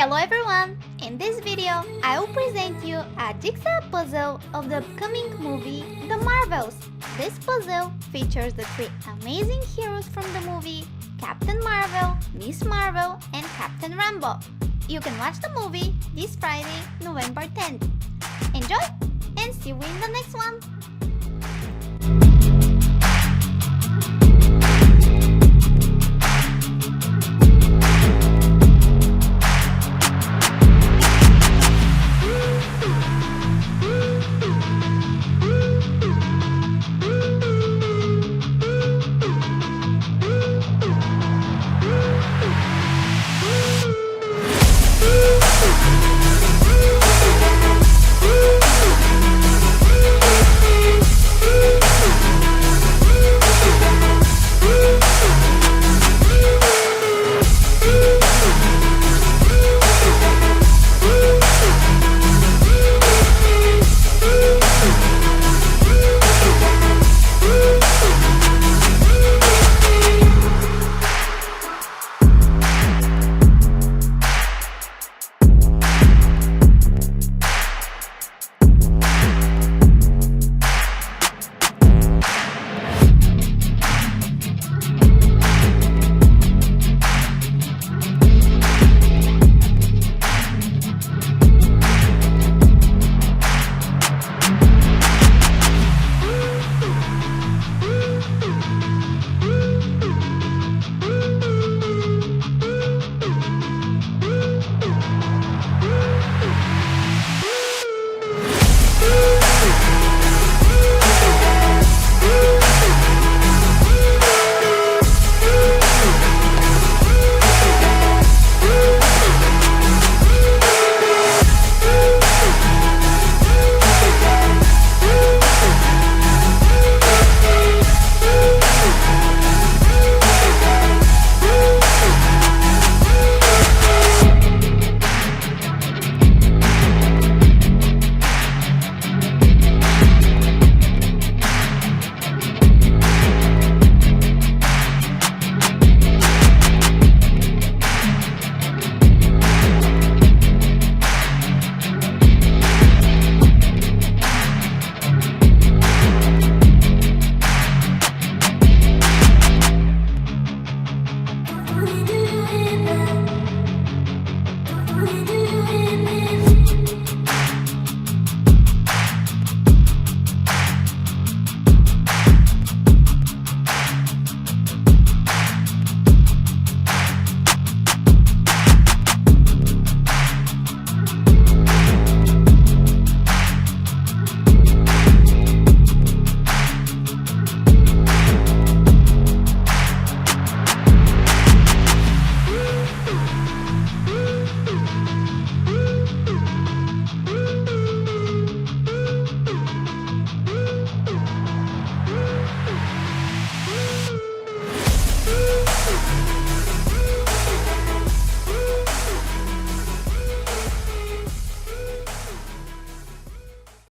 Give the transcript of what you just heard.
Hello everyone! In this video, I will present you a jigsaw puzzle of the upcoming movie The Marvels. This puzzle features the three amazing heroes from the movie Captain Marvel, Miss Marvel, and Captain Rambo. You can watch the movie this Friday, November 10th. Enjoy and see you in the next one!